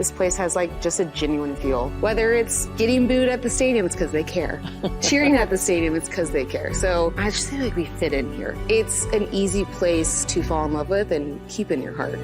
This place has like just a genuine feel. Whether it's getting booed at the stadium, it's because they care. Cheering at the stadium, it's because they care. So I just feel like we fit in here. It's an easy place to fall in love with and keep in your heart.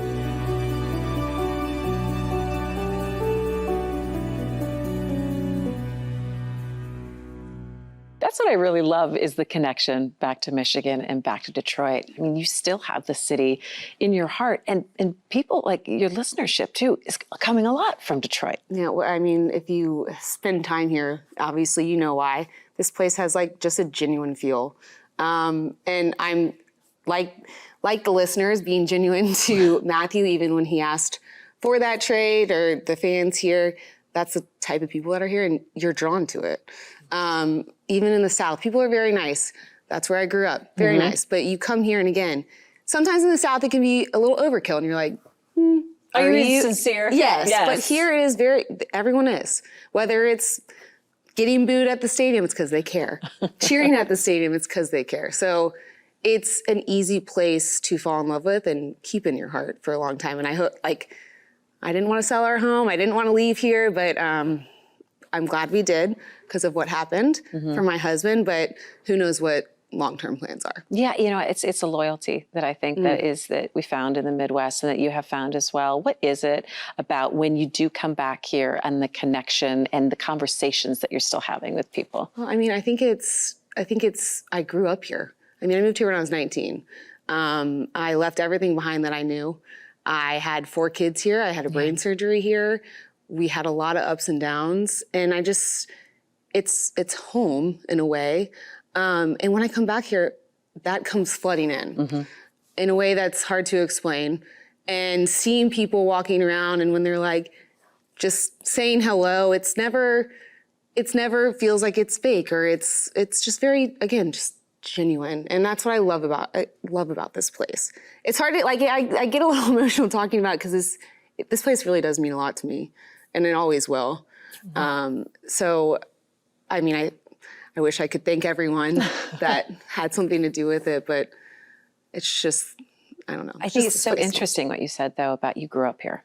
That's what I really love is the connection back to Michigan and back to Detroit. I mean, you still have the city in your heart, and people like your listenership too is coming a lot from Detroit. Yeah, well, I mean, if you spend time here, obviously you know why. This place has like just a genuine feel. And I'm like the listeners being genuine to Matthew, even when he asked for that trade, or the fans here, that's the type of people that are here and you're drawn to it. Even in the South, people are very nice. That's where I grew up, very nice. But you come here and again, sometimes in the South it can be a little overkill and you're like, Are you sincere? Yes, but here it is everyone is. Whether it's getting booed at the stadium, it's because they care. Cheering at the stadium, it's because they care. So it's an easy place to fall in love with and keep in your heart for a long time. And I hope, like, I didn't want to sell our home. I didn't want to leave here, but I'm glad we did because of what happened for my husband, but who knows what long-term plans are. Yeah, you know, it's a loyalty that I think that we found in the Midwest and that you have found as well. What is it about when you do come back here and the connection and the conversations that you're still having with people? Well, I mean, I think I grew up here. I mean, I moved here when I was 19. I left everything behind that I knew. I had 4 kids here. I had a brain surgery here. We had a lot of ups and downs, and it's home in a way. And when I come back here, that comes flooding in a way that's hard to explain. And seeing people walking around, and when they're like just saying hello, it's never feels like it's fake, or it's just very, again, just genuine. And that's what I love about this place. It's hard to, like, I get a little emotional talking about it because this place really does mean a lot to me, and it always will. So, I mean, I wish I could thank everyone that had something to do with it, but it's just, I don't know. I think it's so interesting what you said, though, about you grew up here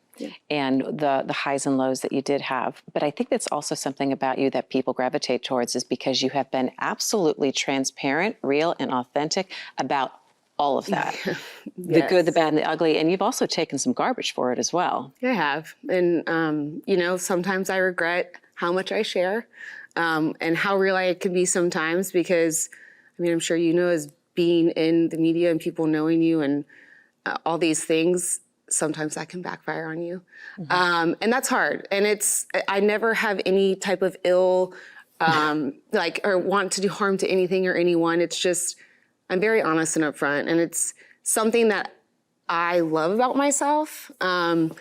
and the highs and lows that you did have. But I think that's also something about you that people gravitate towards is because you have been absolutely transparent, real, and authentic about all of that. The good, the bad, and the ugly. And you've also taken some garbage for it as well. I have. And, you know, sometimes I regret how much I share. And how real I can be sometimes because, I mean, I'm sure you know, as being in the media and people knowing you and all these things, sometimes that can backfire on you. And that's hard. And I never have any type of ill, or want to do harm to anything or anyone. It's just, I'm very honest and upfront. And it's something that I love about myself, and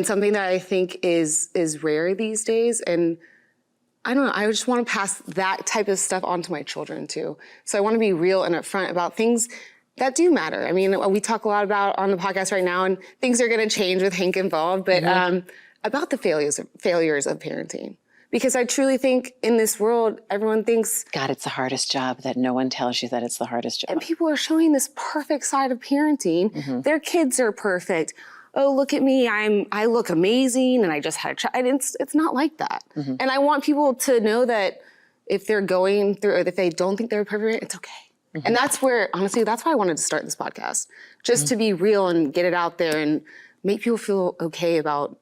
something that I think is rare these days. And I don't know, I just want to pass that type of stuff on to my children too. So I want to be real and upfront about things that do matter. I mean, we talk a lot about on the podcast right now, and things are going to change with Hank involved, but about the failures of parenting. Because I truly think in this world, everyone thinks, God, it's the hardest job, that no one tells you that it's the hardest job. And people are showing this perfect side of parenting. Their kids are perfect. Oh, look at me, I look amazing, and I just had a child. It's not like that. And I want people to know that if they're going through, or if they don't think they're perfect, it's okay. And that's where, honestly, that's why I wanted to start this podcast. Just to be real and get it out there and make people feel okay about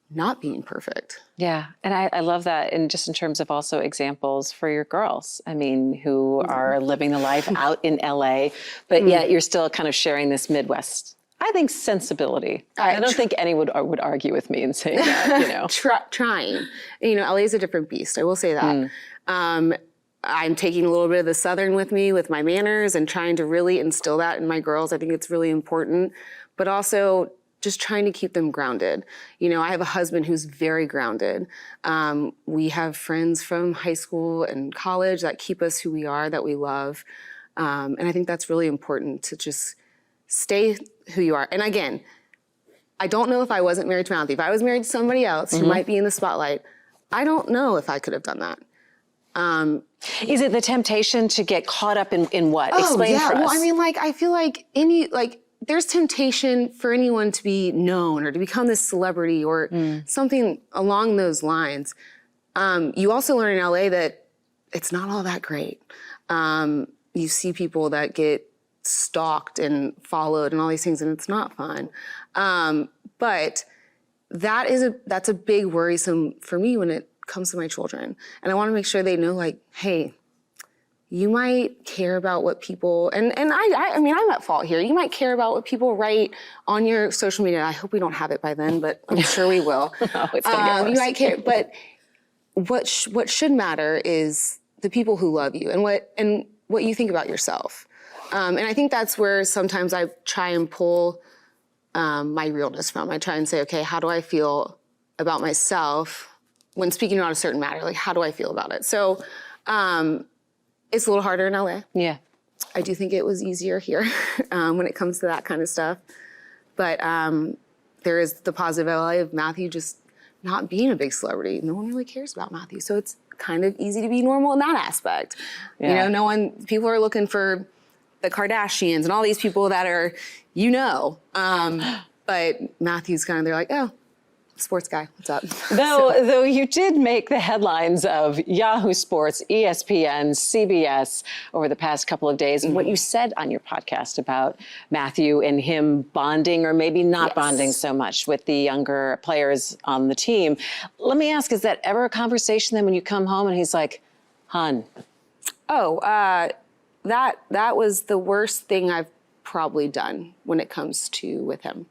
not being perfect. Yeah, and I love that, and just in terms of also examples for your girls, I mean, who are living the life out in LA, but yet you're still kind of sharing this Midwest, I think, sensibility. I don't think anyone would argue with me in saying that, you know. Trying. You know, LA is a different beast, I will say that. I'm taking a little bit of the Southern with me with my manners and trying to really instill that in my girls. I think it's really important, but also just trying to keep them grounded. You know, I have a husband who's very grounded. We have friends from high school and college that keep us who we are, that we love. And I think that's really important, to just stay who you are. And again, I don't know if I wasn't married to Matthew. If I was married to somebody else who might be in the spotlight, I don't know if I could have done that. Is it the temptation to get caught up in what? Explain for us. Well, I mean, like, I feel like there's temptation for anyone to be known or to become this celebrity or something along those lines. You also learn in LA that it's not all that great. You see people that get stalked and followed and all these things, and it's not fun. But that's a big worrisome for me when it comes to my children. And I want to make sure they know, like, hey, you might care about what people, and I mean, I'm at fault here. You might care about what people write on your social media. I hope we don't have it by then, but I'm sure we will. No, it's gonna get worse. You might care, but what should matter is the people who love you and what you think about yourself. And I think that's where sometimes I try and pull my realness from. I try and say, okay, how do I feel about myself when speaking about a certain matter? Like, how do I feel about it? So it's a little harder in LA. Yeah. I do think it was easier here when it comes to that kind of stuff. But there is the positive LA of Matthew just not being a big celebrity. No one really cares about Matthew. So it's kind of easy to be normal in that aspect. Yeah. You know, people are looking for the Kardashians and all these people that are, but Matthew's kind of, they're like, oh, sports guy, what's up? Though you did make the headlines of Yahoo Sports, ESPN, CBS over the past couple of days. What you said on your podcast about Matthew and him bonding, or maybe not bonding so much with the younger players on the team. Let me ask, is that ever a conversation then when you come home and he's like, hon? Oh, that was the worst thing I've probably done when it comes to with him.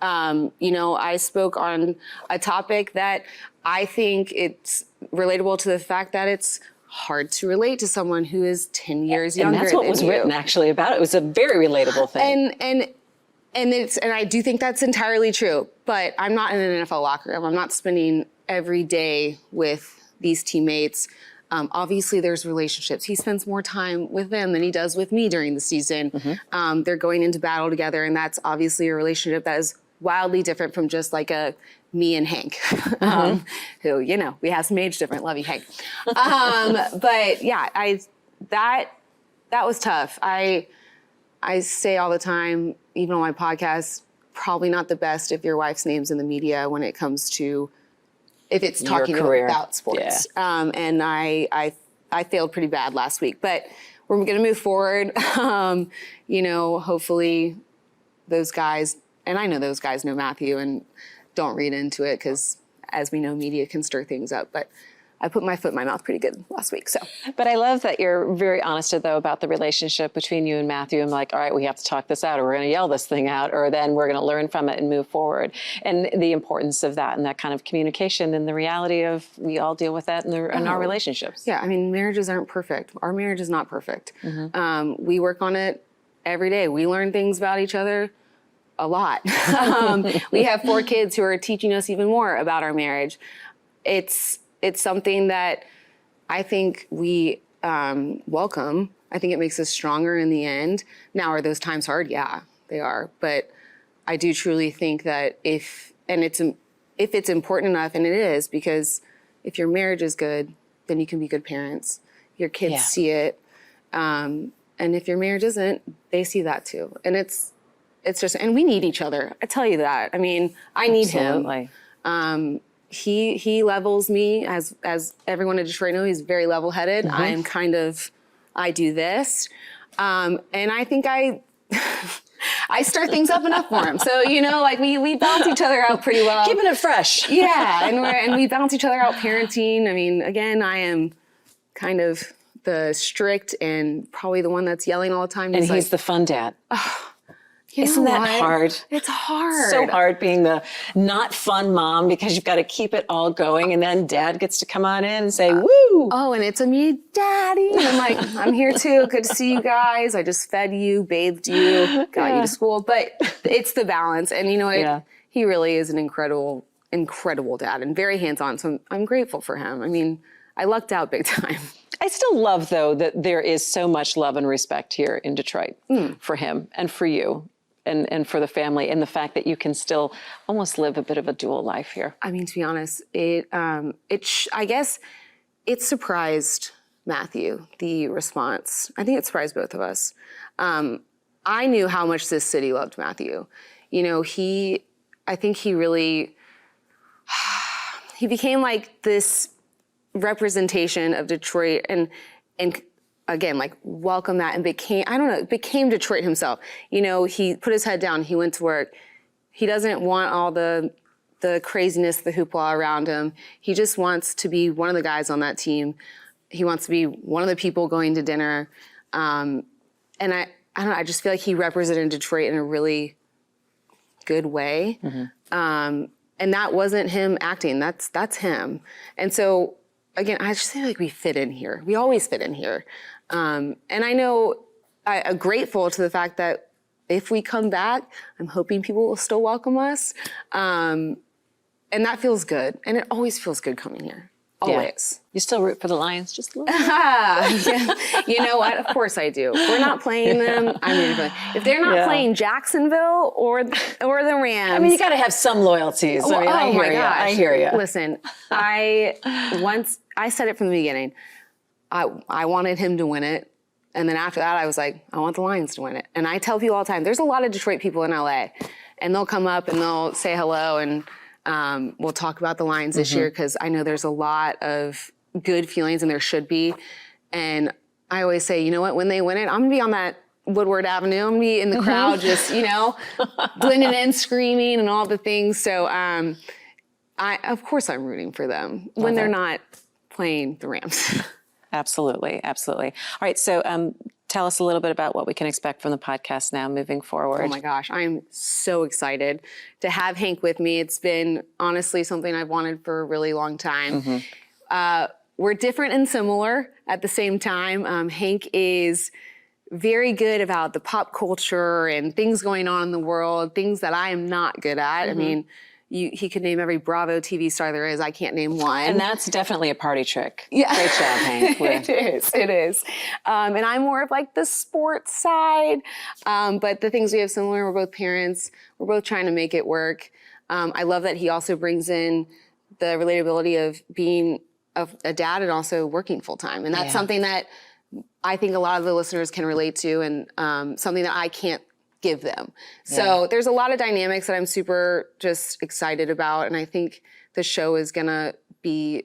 I spoke on a topic that I think it's relatable to the fact that it's hard to relate to someone who is 10 years younger than you. And that's what was written actually about it. It was a very relatable thing. And I do think that's entirely true, but I'm not in an NFL locker room. I'm not spending every day with these teammates. Obviously, there's relationships. He spends more time with them than he does with me during the season. They're going into battle together, and that's obviously a relationship that is wildly different from just like a me and Hank, who, we have some age difference. Love you, Hank. But yeah, that was tough. I say all the time, even on my podcast, probably not the best if your wife's name's in the media when it comes to, if it's talking about sports. Yeah. And I failed pretty bad last week, but we're going to move forward. Hopefully those guys, and I know those guys know Matthew and don't read into it because, as we know, media can stir things up. But I put my foot in my mouth pretty good last week. So, but I love that you're very honest, though, about the relationship between you and Matthew. I'm like, all right, we have to talk this out, or we're going to yell this thing out, or then we're going to learn from it and move forward. And the importance of that and that kind of communication and the reality of we all deal with that in our relationships. Yeah, I mean, marriages aren't perfect. Our marriage is not perfect. We work on it every day. We learn things about each other a lot. We have 4 kids who are teaching us even more about our marriage. It's something that I think we welcome. I think it makes us stronger in the end. Now, are those times hard? Yeah, they are. But I do truly think that if it's important enough, and it is, because if your marriage is good, then you can be good parents. Your kids see it. And if your marriage isn't, they see that too. And it's just, and we need each other. I tell you that. I mean, I need him. He levels me, as everyone in Detroit knows. He's very level-headed. I do this, and I think I stir things up enough for him. So we balance each other out pretty well, keeping it fresh. Yeah, and we balance each other out parenting. I mean, again, I am kind of the strict and probably the one that's yelling all the time. And he's the fun dad. Isn't that hard? It's hard. So hard being the not fun mom because you've got to keep it all going. And then dad gets to come on in and say, woo. Oh, and it's a me, daddy. And I'm like, I'm here too. Good to see you guys. I just fed you, bathed you, got you to school. But it's the balance. And you know what? He really is an incredible, incredible dad and very hands-on. So I'm grateful for him. I mean, I lucked out big time. I still love, though, that there is so much love and respect here in Detroit for him and for you. And for the family, and the fact that you can still almost live a bit of a dual life here. I mean, to be honest, I guess it surprised Matthew, the response. I think it surprised both of us. I knew how much this city loved Matthew. You know, I think he really, he became like this representation of Detroit and again, like welcome that and became Detroit himself. You know, he put his head down, he went to work. He doesn't want all the craziness, the hoopla around him. He just wants to be one of the guys on that team. He wants to be one of the people going to dinner. And I don't know, I just feel like he represented Detroit in a really good way. And that wasn't him acting, that's him. And so, again, I just feel like we fit in here. We always fit in here. And I know I'm grateful to the fact that if we come back, I'm hoping people will still welcome us. And that feels good. And it always feels good coming here. Always. Yeah. You still root for the Lions just a little bit? Yeah. You know what? Of course I do. We're not playing them. I'm rooting for them. If they're not playing Jacksonville or the Rams. I mean, you got to have some loyalties. I mean, I hear you. I hear you. Listen, I said it from the beginning. I wanted him to win it. And then after that, I was like, I want the Lions to win it. And I tell people all the time, there's a lot of Detroit people in LA. And they'll come up and they'll say hello and we'll talk about the Lions this year because I know there's a lot of good feelings and there should be. And I always say, you know what, when they win it, I'm going to be on that Woodward Avenue. I'm going to be in the crowd just, you know, blending in, screaming and all the things. So of course I'm rooting for them when they're not playing the Rams. Absolutely. Absolutely. All right. So tell us a little bit about what we can expect from the podcast now moving forward. Oh my gosh, I'm so excited to have Hank with me. It's been honestly something I've wanted for a really long time. We're different and similar at the same time. Hank is very good about the pop culture and things going on in the world, things that I am not good at. I mean, he could name every Bravo TV star there is. I can't name one. And that's definitely a party trick. Yeah. Great job, Hank. It is. And I'm more of like the sports side. But the things we have similar, we're both parents. We're both trying to make it work. I love that he also brings in the relatability of being a dad and also working full time. And that's something that I think a lot of the listeners can relate to and something that I can't give them. So there's a lot of dynamics that I'm super just excited about. And I think the show is gonna be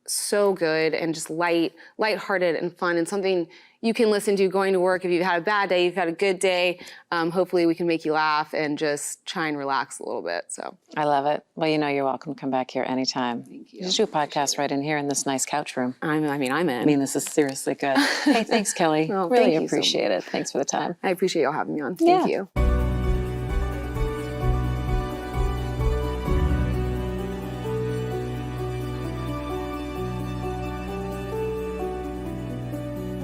so good and just lighthearted and fun and something you can listen to going to work. If you've had a bad day, you've had a good day, hopefully we can make you laugh and just try and relax a little bit. So I love it. Well, you know, you're welcome to come back here anytime. Thank you. You should do a podcast right in here in this nice couch room. I'm in. I mean, this is seriously good. Hey, thanks, Kelly. Well, really thank you so appreciate it. Thanks for the time. I appreciate y'all having me on. Thank you.